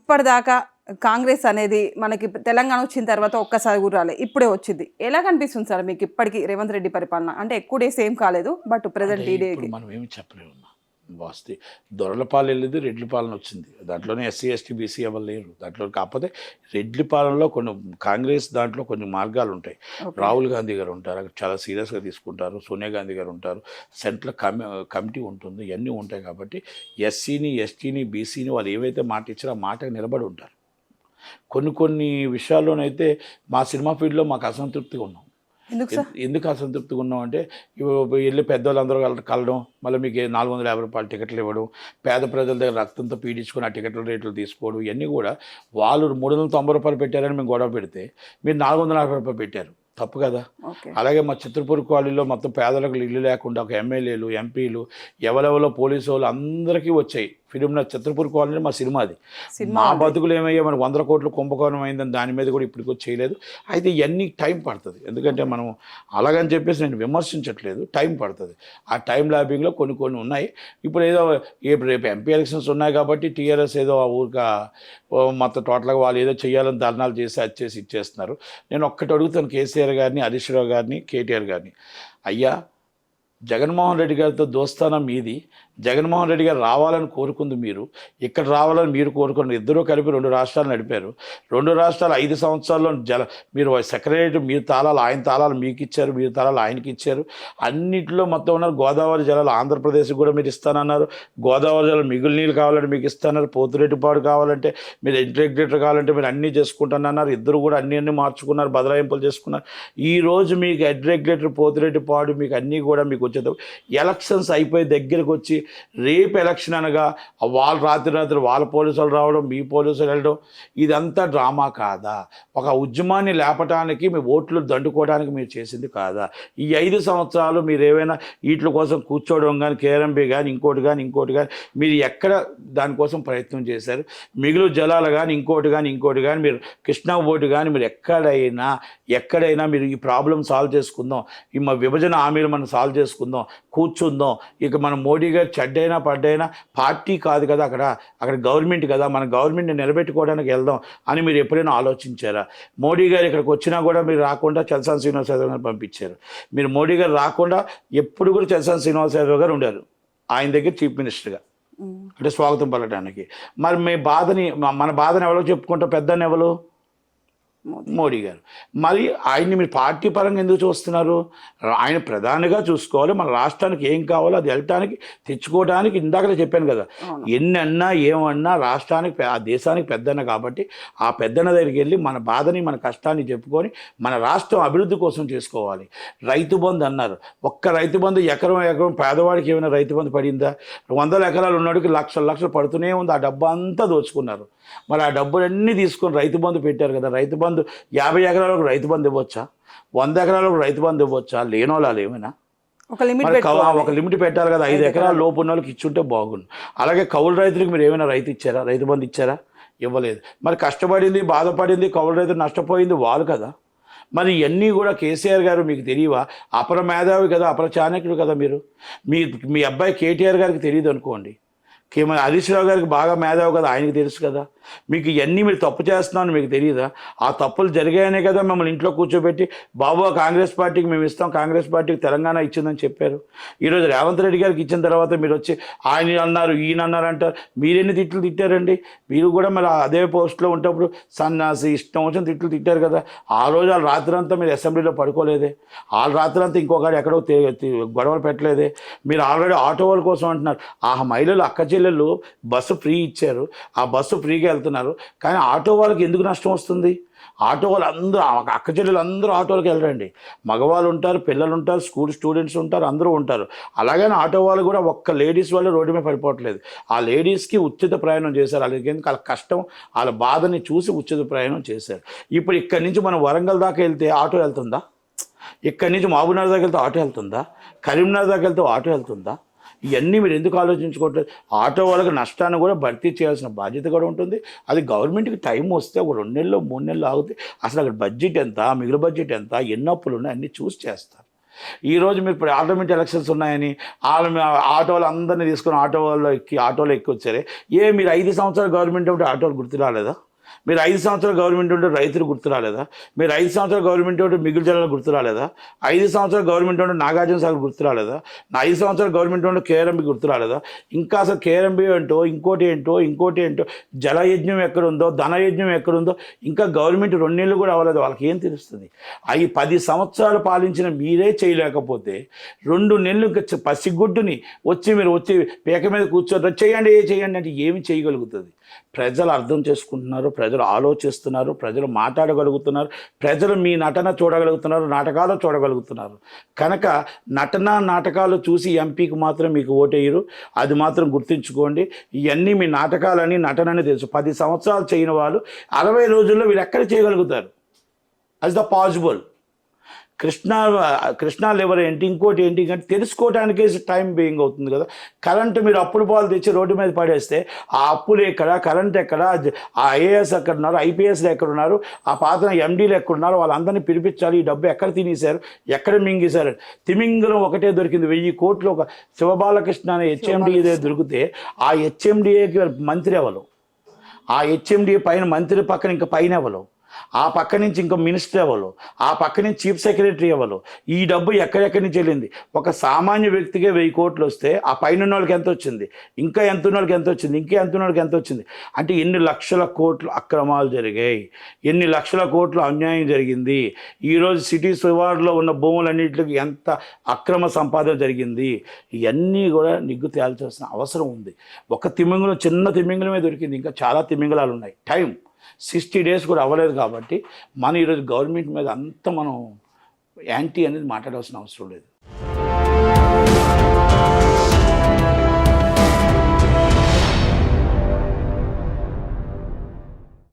ఇప్పటిదాకా కాంగ్రెస్ అనేది మనకి తెలంగాణ వచ్చిన తర్వాత ఒక్కసారి కూడా రాలే, ఇప్పుడే వచ్చింది. ఎలా కనిపిస్తుంది సార్ మీకు ఇప్పటికి రేవంత్ రెడ్డి పరిపాలన? అంటే ఎక్కువ డేస్ ఏం కాలేదు, బట్ ప్రెసెంట్ ఈ డేకి మనం ఏమి చెప్పలేము. వాస్తే దొరల పాలన వెళ్ళేది, రెడ్ల పాలన వచ్చింది. దాంట్లోనే ఎస్సీ ఎస్టీ బీసీ ఎవరు లేరు దాంట్లో. కాకపోతే రెడ్ల పాలనలో కొన్ని కాంగ్రెస్ దాంట్లో కొన్ని మార్గాలు ఉంటాయి. రాహుల్ గాంధీ గారు ఉంటారు, అక్కడ చాలా సీరియస్గా తీసుకుంటారు. సోనియా గాంధీ గారు ఉంటారు, సెంట్రల్ కమిటీ ఉంటుంది, ఇవన్నీ ఉంటాయి. కాబట్టి ఎస్సీని ఎస్టీని బీసీని వాళ్ళు ఏవైతే మాట ఇచ్చారో ఆ మాటకు నిలబడి ఉంటారు. కొన్ని విషయాల్లోనైతే మా సినిమా ఫీల్డ్లో మాకు అసంతృప్తిగా ఉన్నాం. ఎందుకు అసంతృప్తిగా ఉన్నాం అంటే వెళ్ళి పెద్దవాళ్ళందరూ కలడం, మళ్ళీ మీకు 450 రూపాయలు టికెట్లు ఇవ్వడం, పేద ప్రజల దగ్గర రక్తంతో పీడించుకుని ఆ టికెట్ల రేట్లు తీసుకోవడం, ఇవన్నీ కూడా వాళ్ళు 390 రూపాయలు పెట్టారని మేము గొడవ పెడితే మీరు 450 రూపాయలు పెట్టారు. తప్పు కదా. అలాగే మా చిత్రపూర్ కాలనీలో మొత్తం పేదలకు ఇల్లు లేకుండా ఒక ఎమ్మెల్యేలు ఎంపీలు ఎవరెవరో పోలీసు వాళ్ళు అందరికీ వచ్చాయి. ఫిలిం చిత్రపూర్ కాలనీ మా సినిమాది. మా బతుకులు ఏమయ్యా మన 100 కోట్లు కుంభకోణం అయిందని దాని మీద కూడా ఇప్పటికి చేయలేదు. అయితే ఇవన్నీ టైం పడుతుంది. ఎందుకంటే మనం అలాగని చెప్పేసి నేను విమర్శించట్లేదు, టైం పడుతుంది. ఆ టైం ల్యాబింగ్లో కొన్ని ఉన్నాయి. ఇప్పుడు ఏదో రేపు ఎంపీ ఎలక్షన్స్ ఉన్నాయి కాబట్టి టీఆర్ఎస్ ఏదో ఆ ఊరిక మొత్తం టోటల్గా వాళ్ళు ఏదో చేయాలని ధర్నాలు చేసి వచ్చేసి ఇచ్చేస్తున్నారు. నేను ఒక్కటి అడుగుతాను కేసీఆర్ గారిని, హరీష్ రావు గారిని, కేటీఆర్ గారిని, అయ్యా జగన్మోహన్ రెడ్డి గారితో దోస్తానం మీది. జగన్మోహన్ రెడ్డి గారు రావాలని కోరుకుంది మీరు, ఇక్కడ రావాలని మీరు కోరుకున్నారు. ఇద్దరూ కలిపి 2 రాష్ట్రాలు నడిపారు. 2 రాష్ట్రాలు 5 సంవత్సరాల్లో మీరు సెక్రటరీ మీరు తాళాలు ఆయన తాళాలు మీకు ఇచ్చారు, మీరు తాళాలు ఆయనకి ఇచ్చారు. అన్నింటిలో మొత్తం ఉన్నారు. గోదావరి జలాలు ఆంధ్రప్రదేశ్కి కూడా మీరు ఇస్తానన్నారు. గోదావరి జలాలు మిగులు నీళ్ళు కావాలంటే మీకు ఇస్తాన్నారు. పోతురెడ్డిపాడు కావాలంటే మీరు ఇంటిగ్రేటర్ కావాలంటే మీరు అన్నీ చేసుకుంటానన్నారు. ఇద్దరు కూడా అన్నీ మార్చుకున్నారు, బదలాయింపులు చేసుకున్నారు. ఈరోజు మీకు ఇంటిగ్రేటర్ పోతురెడ్డిపాడు మీకు అన్నీ కూడా మీకు వచ్చేటప్పుడు ఎలక్షన్స్ అయిపోయి దగ్గరకు వచ్చి రేపు ఎలక్షన్ అనగా వాళ్ళు రాత్రి వాళ్ళ పోలీసులు రావడం, మీ పోలీసులు వెళ్ళడం, ఇదంతా డ్రామా కాదా? ఒక ఉద్యమాన్ని లేపటానికి మీ ఓట్లు దండుకోవడానికి మీరు చేసింది కాదా? ఈ 5 సంవత్సరాలు మీరు ఏమైనా వీటి కోసం కూర్చోవడం కానీ, కేఆర్ఎంబీ కానీ, ఇంకోటి కానీ మీరు ఎక్కడ దానికోసం ప్రయత్నం చేశారు? మిగులు జలాలు కానీ ఇంకోటి కానీ మీరు కృష్ణా బోర్డు కానీ మీరు ఎక్కడైనా మీరు ఈ ప్రాబ్లం సాల్వ్ చేసుకుందాం, ఈ మా విభజన హామీలు మనం సాల్వ్ చేసుకుందాం, కూర్చుందాం, ఇక మన మోడీ గారు చెడ్డైనా పడ్డైనా పార్టీ కాదు కదా, అక్కడ గవర్నమెంట్ కదా, మన గవర్నమెంట్ని నిలబెట్టుకోవడానికి వెళ్దాం అని మీరు ఎప్పుడైనా ఆలోచించారా? మోడీ గారు ఇక్కడికి వచ్చినా కూడా మీరు రాకుండా చలసాని శ్రీనివాస్ యాదవ్ గారు పంపించారు. మీరు మోడీ గారు రాకుండా ఎప్పుడు కూడా చలసాని శ్రీనివాస్ యాదవ్ గారు ఉండారు ఆయన దగ్గర చీఫ్ మినిస్టర్గా, అంటే స్వాగతం పలకడానికి. మరి మన బాధను ఎవరో చెప్పుకుంటాం? పెద్దని ఎవరు? మోడీ గారు. మరి ఆయన్ని మీరు పార్టీ పరంగా ఎందుకు చూస్తున్నారు? ఆయన ప్రధానిగా చూసుకోవాలి. మన రాష్ట్రానికి ఏం కావాలో అది వెళ్ళటానికి తెచ్చుకోవడానికి. ఇందాకనే చెప్పాను కదా, ఎన్ని అన్నా ఏమన్నా రాష్ట్రానికి ఆ దేశానికి పెద్దన్న కాబట్టి ఆ పెద్దన్న దగ్గరికి వెళ్ళి మన బాధని మన కష్టాన్ని చెప్పుకొని మన రాష్ట్రం అభివృద్ధి కోసం చేసుకోవాలి. రైతు బంధు అన్నారు. ఒక్క రైతు బంధు ఎకరం పేదవాడికి ఏమైనా రైతు బంధు పడిందా? 100 ఎకరాలు ఉన్నవాడికి లక్షలు పడుతూనే ఉంది. ఆ డబ్బు అంతా దోచుకున్నారు. మరి ఆ డబ్బులన్నీ తీసుకొని రైతు బంధు పెట్టారు కదా. రైతు బంధు 50 ఎకరాలకు రైతు బంధు ఇవ్వచ్చా? 100 ఎకరాలకు రైతు బంధు ఇవ్వచ్చా? లేనోళ్ళు ఏమైనా ఒక లిమిట్ పెట్టాలి కదా. 5 ఎకరాల లోపు ఉన్న వాళ్ళకి ఇచ్చుంటే బాగుండు. అలాగే కౌలు రైతులకు మీరు ఏమైనా రైతు బంధు ఇచ్చారా? ఇవ్వలేదు. మరి కష్టపడింది, బాధపడింది, కౌలు రైతులు నష్టపోయింది వాళ్ళు కదా. మరి ఇవన్నీ కూడా కేసీఆర్ గారు మీకు తెలియవా? అపర మేధావి కదా, అపర చాణక్యుడు కదా మీరు. మీ అబ్బాయి కేటీఆర్ గారికి తెలియదు అనుకోండి, హరీష్ రావు గారికి బాగా మేధావు కదా, ఆయనకి తెలుసు కదా. మీకు ఇవన్నీ మీరు తప్పు చేస్తున్నారని మీకు తెలియదా? ఆ తప్పులు జరిగాయనే కదా మిమ్మల్ని ఇంట్లో కూర్చోబెట్టి బాబు కాంగ్రెస్ పార్టీకి మేము ఇస్తాం, కాంగ్రెస్ పార్టీకి తెలంగాణ ఇచ్చిందని చెప్పారు. ఈరోజు రేవంత్ రెడ్డి గారికి ఇచ్చిన తర్వాత మీరు వచ్చి ఆయన అన్నారు ఈయన అన్నారు అంటారు. మీరెన్ని తిట్లు తిట్టారండి? మీరు కూడా మరి అదే పోస్ట్లో ఉంటప్పుడు సన్నాసి ఇష్టం వచ్చిన తిట్లు తిట్టారు కదా. ఆ రోజు వాళ్ళు రాత్రంతా మీరు అసెంబ్లీలో పడుకోలేదే, వాళ్ళు రాత్రంతా ఇంకొకటి ఎక్కడో గొడవలు పెట్టలేదే. మీరు ఆల్రెడీ ఆటో వాళ్ళ కోసం అంటున్నారు. ఆ మహిళలు అక్క చెల్లెళ్ళు బస్సు ఫ్రీ ఇచ్చారు, ఆ బస్సు ఫ్రీగా వెళ్తున్నారు. కానీ ఆటో వాళ్ళకి ఎందుకు నష్టం వస్తుంది? ఆటో వాళ్ళు అందరూ అక్క చెల్లెలు అందరూ ఆటోలకు వెళ్ళరండి. మగవాళ్ళు ఉంటారు, పిల్లలు ఉంటారు, స్టూడెంట్స్ ఉంటారు, అందరూ ఉంటారు. అలాగని ఆటో వాళ్ళు కూడా ఒక్క లేడీస్ వాళ్ళు రోడ్డు మీద పడిపోవట్లేదు. ఆ లేడీస్కి ఉచిత ప్రయాణం చేశారు. వాళ్ళ కష్టం వాళ్ళ బాధని చూసి ఉచిత ప్రయాణం చేశారు. ఇప్పుడు ఇక్కడి నుంచి మనం వరంగల్ దాకా వెళ్తే ఆటో వెళ్తుందా? ఇక్కడి నుంచి మహబూబ్నగర్ దాకా వెళ్తే ఆటో వెళ్తుందా? కరీంనగర్ దాకా వెళ్తే ఆటో వెళ్తుందా? ఇవన్నీ మీరు ఎందుకు ఆలోచించుకోవట్లేదు? ఆటో వాళ్ళకి నష్టాన్ని కూడా భర్తీ చేయాల్సిన బాధ్యత కూడా ఉంటుంది. అది గవర్నమెంట్కి టైం వస్తే ఒక 2 నెలలు 3 నెలలు ఆగితే అసలు అక్కడ బడ్జెట్ ఎంత, మిగులు బడ్జెట్ ఎంత, ఎన్ని అప్పులు ఉన్నాయి అన్నీ చూసి చేస్తారు. ఈరోజు మీరు పార్లమెంట్ ఎలక్షన్స్ ఉన్నాయని ఆటోలు అందరినీ తీసుకొని ఆటోలో ఎక్కి వచ్చారే. మీరు 5 సంవత్సరాలు గవర్నమెంట్ ఉంటే ఆటోలు గుర్తు రాలేదా? మీరు 5 సంవత్సరాలు గవర్నమెంట్ ఉంటే రైతులు గుర్తు రాలేదా? మీరు 5 సంవత్సరాలు గవర్నమెంట్ ఉంటే మిగులు జనాలు గుర్తు రాలేదా? 5 సంవత్సరాలు గవర్నమెంట్ ఉంటే నాగార్జున సాగర్ గుర్తు రాలేదా? 5 సంవత్సరాలు గవర్నమెంట్ ఉంటే కేఆర్ఎంబి గుర్తు రాలేదా? ఇంకా అసలు కేఆర్ఎంబి ఏంటో ఇంకోటి ఏంటో జలయజ్ఞం ఎక్కడుందో ధనయజ్ఞం ఎక్కడుందో ఇంకా గవర్నమెంట్ 2 నెలలు కూడా అవ్వలేదు. వాళ్ళకి ఏం తెలుస్తుంది? అవి 10 సంవత్సరాలు పాలించిన మీరే చేయలేకపోతే 2 నెలలు ఇంకా పసిగుడ్డుని మీరు వచ్చి పేక మీద కూర్చొని చేయండి అంటే ఏమి చేయగలుగుతుంది? ప్రజలు అర్థం చేసుకుంటున్నారు, ప్రజలు ఆలోచిస్తున్నారు, ప్రజలు మాట్లాడగలుగుతున్నారు, ప్రజలు మీ నటన చూడగలుగుతున్నారు, నాటకాలు చూడగలుగుతున్నారు. కనుక నాటకాలు చూసి ఎంపీకి మాత్రం మీకు ఓటేయరు, అది మాత్రం గుర్తుంచుకోండి. ఇవన్నీ మీ నాటకాలని నటనని తెలుసు. 10 సంవత్సరాలు చేయని వాళ్ళు 60 రోజుల్లో వీళ్ళు ఎక్కడ చేయగలుగుతారు? అది ద పాసిబుల్. కృష్ణా లెవర్ ఏంటి ఇంకోటి ఏంటి అంటే తెలుసుకోవడానికే టైం బీయింగ్ అవుతుంది కదా. కరెంటు మీరు అప్పులు పాలు తెచ్చి రోడ్డు మీద పడేస్తే ఆ అప్పులు ఎక్కడ, కరెంట్ ఎక్కడ, ఆ ఐఏఎస్ ఎక్కడున్నారు, ఐపీఎస్లు ఎక్కడున్నారు, ఆ పాత ఎండీలు ఎక్కడున్నారు, వాళ్ళందరినీ పిలిపించాలి. ఈ డబ్బు ఎక్కడ తినేశారు, ఎక్కడ మింగేశారు? తిమింగలం ఒకటే దొరికింది. 1000 కోట్లు ఒక శివబాలకృష్ణ అనే హెచ్ఎండిఏ దొరికితే ఆ హెచ్ఎండిఏకి మంత్రి ఎవరు? ఆ హెచ్ఎండిఏ పైన మంత్రి పక్కన ఇంకా పైన ఎవరు? ఆ పక్క నుంచి ఇంకో మినిస్టర్ ఎవరు? ఆ పక్క నుంచి చీఫ్ సెక్రటరీ ఎవరు? ఈ డబ్బు ఎక్కడెక్కడి నుంచి వెళ్ళింది? ఒక సామాన్య వ్యక్తికే 1000 కోట్లు వస్తే ఆ పైన వాళ్ళకి ఎంత వచ్చింది? ఇంకా ఎంత ఉన్నోళ్ళకి ఎంత వచ్చింది? ఇంకా ఎంత ఉన్నోళ్ళకి ఎంత వచ్చింది? అంటే ఎన్ని లక్షల కోట్లు అక్రమాలు జరిగాయి, ఎన్ని లక్షల కోట్లు అన్యాయం జరిగింది. ఈరోజు సిటీ శివార్లో ఉన్న భూములన్నింటికి ఎంత అక్రమ సంపాదన జరిగింది. ఇవన్నీ కూడా నిగ్గు తేల్చాల్సిన అవసరం ఉంది. ఒక తిమింగలం, చిన్న తిమింగలమే దొరికింది, ఇంకా చాలా తిమింగలాలు ఉన్నాయి. టైం 60 days కూడా అవ్వలేదు. కాబట్టి ఈరోజు గవర్నమెంట్ మీద అంత మనం యాంటీ అనేది మాట్లాడాల్సిన అవసరం లేదు.